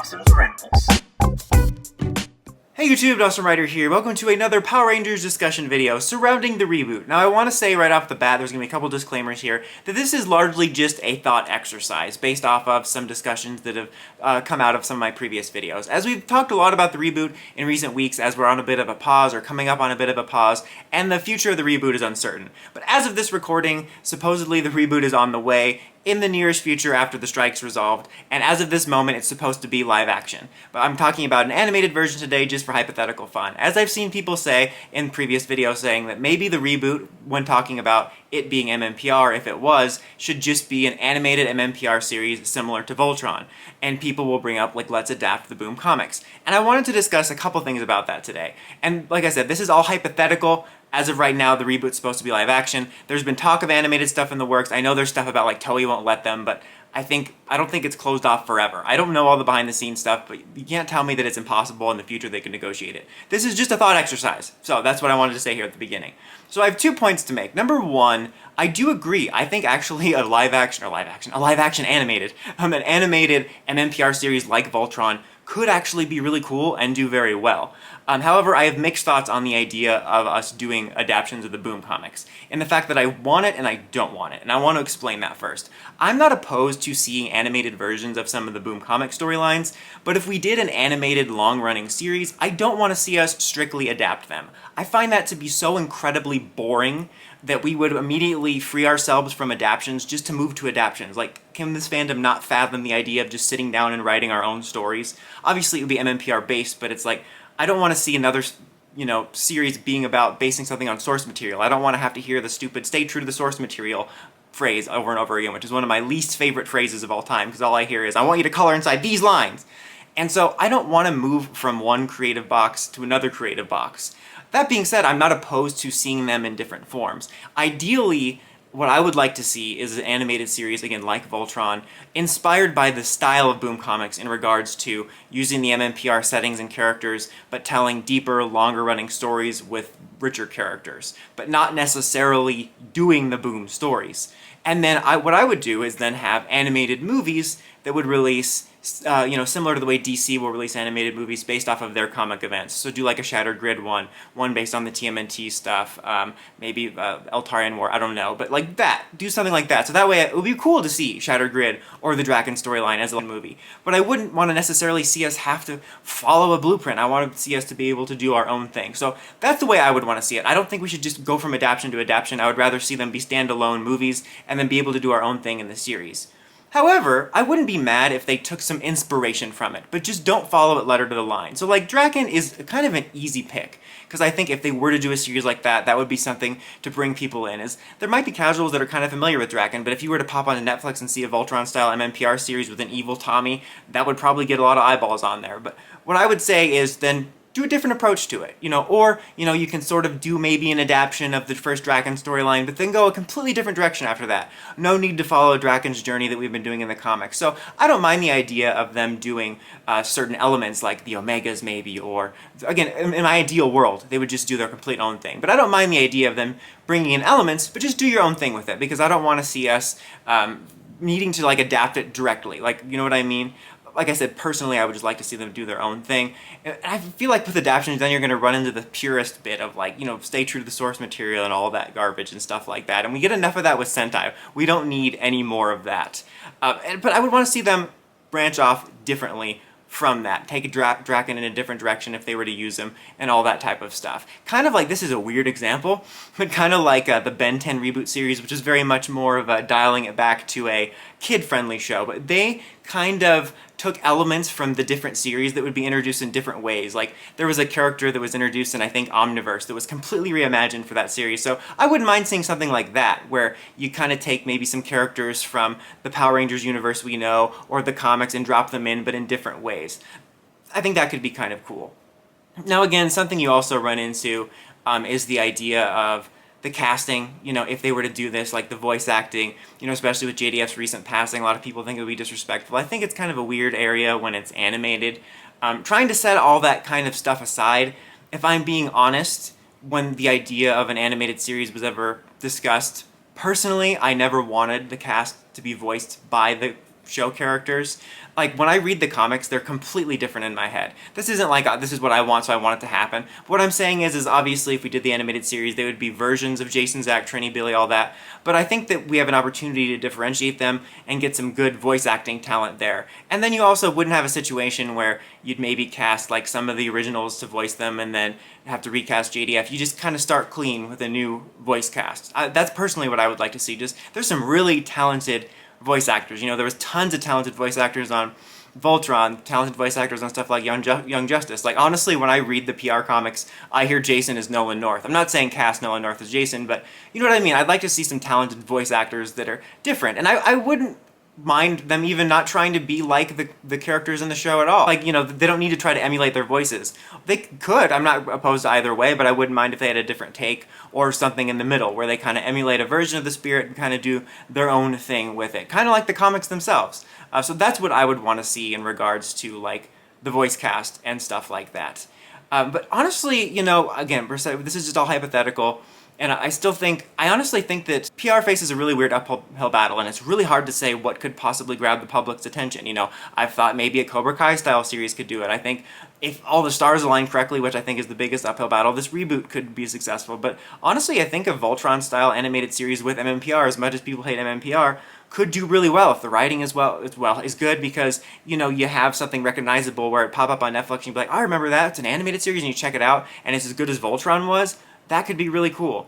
Dawson's Rambles. Hey YouTube, Dawson Ryder here. Welcome to another Power Rangers discussion video surrounding the reboot. Now I want to say right off the bat, there's going to be a couple disclaimers here, that this is largely just a thought exercise based off of some discussions that have come out of some of my previous videos. As we've talked a lot about the reboot in recent weeks, as we're on a bit of a pause or coming up on a bit of a pause, and the future of the reboot is uncertain. But as of this recording, supposedly the reboot is on the way in the nearest future after the strike's resolved, and as of this moment it's supposed to be live action. But I'm talking about an animated version today just for hypothetical fun. As I've seen people say in previous videos saying that maybe the reboot, when talking about it being MMPR, if it was, should just be an animated MMPR series similar to Voltron. And people will bring up, like, let's adapt the Boom comics. And I wanted to discuss a couple things about that today. And like I said, this is all hypothetical. As of right now, the reboot's supposed to be live action. There's been talk of animated stuff in the works. I know there's stuff about, like, Toei won't let them, but I don't think it's closed off forever. I don't know all the behind-the-scenes stuff, but you can't tell me that it's impossible in the future they can negotiate it. This is just a thought exercise. So that's what I wanted to say here at the beginning. So I have 2 points to make. Number one, I do agree. I think actually an animated MMPR series like Voltron could actually be really cool and do very well. However, I have mixed thoughts on the idea of us doing adaptations of the Boom comics, and the fact that I want it and I don't want it, and I want to explain that first. I'm not opposed to seeing animated versions of some of the Boom comic storylines, but if we did an animated long-running series, I don't want to see us strictly adapt them. I find that to be so incredibly boring that we would immediately free ourselves from adaptions just to move to adaptions. Like, can this fandom not fathom the idea of just sitting down and writing our own stories? Obviously it would be MMPR based, but it's like, I don't want to see another, series being about basing something on source material. I don't want to have to hear the stupid "stay true to the source material" phrase over and over again, which is one of my least favorite phrases of all time, because all I hear is, I want you to color inside these lines. And so I don't want to move from one creative box to another creative box. That being said, I'm not opposed to seeing them in different forms. Ideally, what I would like to see is an animated series, again, like Voltron, inspired by the style of Boom comics in regards to using the MMPR settings and characters, but telling deeper, longer-running stories with richer characters, but not necessarily doing the Boom stories. And then what I would do is then have animated movies that would release, similar to the way DC will release animated movies based off of their comic events. So do like a Shattered Grid one based on the TMNT stuff, maybe Eltarian War, I don't know, but like that. Do something like that. So that way it would be cool to see Shattered Grid or the Draken storyline as a movie. But I wouldn't want to necessarily see us have to follow a blueprint. I want to see us to be able to do our own thing. So that's the way I would want to see it. I don't think we should just go from adaptation to adaptation. I would rather see them be standalone movies and then be able to do our own thing in the series. However, I wouldn't be mad if they took some inspiration from it, but just don't follow it letter to the line. So like Draken is kind of an easy pick, because I think if they were to do a series like that, that would be something to bring people in. There might be casuals that are kind of familiar with Draken, but if you were to pop onto Netflix and see a Voltron-style MMPR series with an evil Tommy, that would probably get a lot of eyeballs on there. But what I would say is then do a different approach to it, or you can sort of do maybe an adaptation of the first Draken storyline, but then go a completely different direction after that. No need to follow Draken's journey that we've been doing in the comics. So I don't mind the idea of them doing certain elements like the Omegas maybe, or again, in my ideal world, they would just do their complete own thing. But I don't mind the idea of them bringing in elements, but just do your own thing with it, because I don't want to see us needing to like adapt it directly. Like, you know what I mean? Like I said, personally, I would just like to see them do their own thing. And I feel like with adaptations, then you're going to run into the purist bit of like, stay true to the source material and all that garbage and stuff like that. And we get enough of that with Sentai. We don't need any more of that. But I would want to see them branch off differently from that. Take a Draken in a different direction if they were to use him and all that type of stuff. Kind of like, this is a weird example, but kind of like the Ben 10 reboot series, which is very much more of dialing it back to a kid-friendly show. But they kind of took elements from the different series that would be introduced in different ways. Like, there was a character that was introduced in, I think, Omniverse that was completely reimagined for that series. So I wouldn't mind seeing something like that, where you kind of take maybe some characters from the Power Rangers universe we know, or the comics, and drop them in, but in different ways. I think that could be kind of cool. Now again, something you also run into is the idea of the casting, if they were to do this, like the voice acting, especially with JDF's recent passing, a lot of people think it would be disrespectful. I think it's kind of a weird area when it's animated. Trying to set all that kind of stuff aside, if I'm being honest, when the idea of an animated series was ever discussed, personally, I never wanted the cast to be voiced by the show characters. Like, when I read the comics, they're completely different in my head. This isn't like, this is what I want, so I want it to happen. But what I'm saying is obviously if we did the animated series, they would be versions of Jason, Zach, Trini, Billy, all that. But I think that we have an opportunity to differentiate them and get some good voice acting talent there. And then you also wouldn't have a situation where you'd maybe cast like some of the originals to voice them and then have to recast JDF. You just kind of start clean with a new voice cast. That's personally what I would like to see. There's some really talented voice actors. You know, there was tons of talented voice actors on Voltron, talented voice actors on stuff like Young Justice. Like, honestly, when I read the PR comics, I hear Jason as Nolan North. I'm not saying cast Nolan North as Jason, but you know what I mean? I'd like to see some talented voice actors that are different. And I wouldn't mind them even not trying to be like the characters in the show at all. Like, you know, they don't need to try to emulate their voices. They could. I'm not opposed to either way, but I wouldn't mind if they had a different take or something in the middle where they kind of emulate a version of the spirit and kind of do their own thing with it. Kind of like the comics themselves. So that's what I would want to see in regards to, like, the voice cast and stuff like that. But honestly, you know, again, this is just all hypothetical. And I honestly think that PR faces a really weird uphill battle, and it's really hard to say what could possibly grab the public's attention. You know, I've thought maybe a Cobra Kai style series could do it. I think if all the stars align correctly, which I think is the biggest uphill battle, this reboot could be successful. But honestly, I think a Voltron style animated series with MMPR, as much as people hate MMPR, could do really well if the writing is good, because, you know, you have something recognizable where it pop up on Netflix and you'd be like, oh, I remember that, it's an animated series, and you check it out and it's as good as Voltron was. That could be really cool.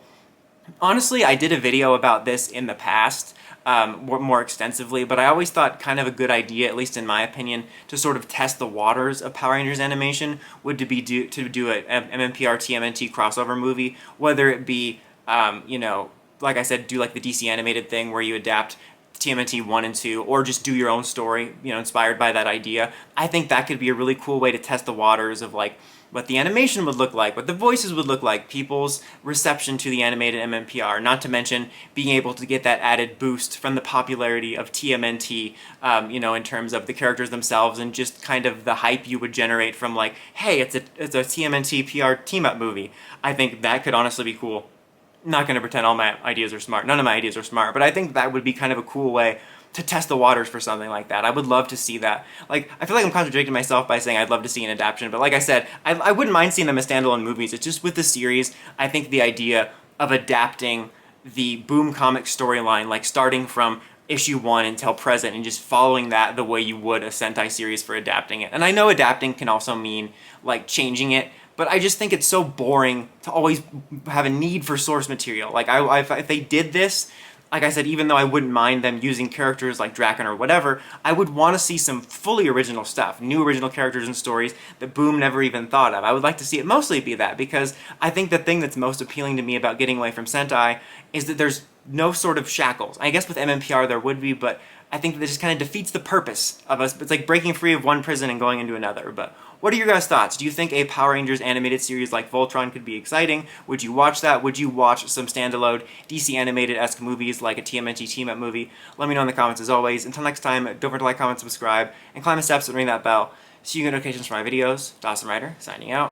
Honestly, I did a video about this in the past, more extensively, but I always thought kind of a good idea, at least in my opinion, to sort of test the waters of Power Rangers animation would to do a MMPR TMNT crossover movie, whether it be, you know, like I said, do like the DC animated thing where you adapt TMNT 1 and 2, or just do your own story, you know, inspired by that idea. I think that could be a really cool way to test the waters of, like, what the animation would look like, what the voices would look like, people's reception to the animated MMPR, not to mention being able to get that added boost from the popularity of TMNT, you know, in terms of the characters themselves and just kind of the hype you would generate from, like, hey, it's a TMNT PR team-up movie. I think that could honestly be cool. I'm not going to pretend all my ideas are smart. None of my ideas are smart, but I think that would be kind of a cool way to test the waters for something like that. I would love to see that. Like, I feel like I'm contradicting myself by saying I'd love to see an adaptation, but like I said, I wouldn't mind seeing them as standalone movies. It's just with the series, I think the idea of adapting the Boom Comics storyline, like starting from issue 1 until present and just following that the way you would a Sentai series for adapting it. And I know adapting can also mean, like, changing it, but I just think it's so boring to always have a need for source material. Like, if they did this, like I said, even though I wouldn't mind them using characters like Draken or whatever, I would want to see some fully original stuff, new original characters and stories that Boom never even thought of. I would like to see it mostly be that, because I think the thing that's most appealing to me about getting away from Sentai is that there's no sort of shackles. I guess with MMPR there would be, but I think that just kind of defeats the purpose of us. It's like breaking free of one prison and going into another. But what are your guys' thoughts? Do you think a Power Rangers animated series like Voltron could be exciting? Would you watch that? Would you watch some standalone DC animated-esque movies like a TMNT team-up movie? Let me know in the comments as always. Until next time, don't forget to like, comment, subscribe, and climb the steps and ring that bell so you get notifications for my videos. Dawson Ryder, signing out.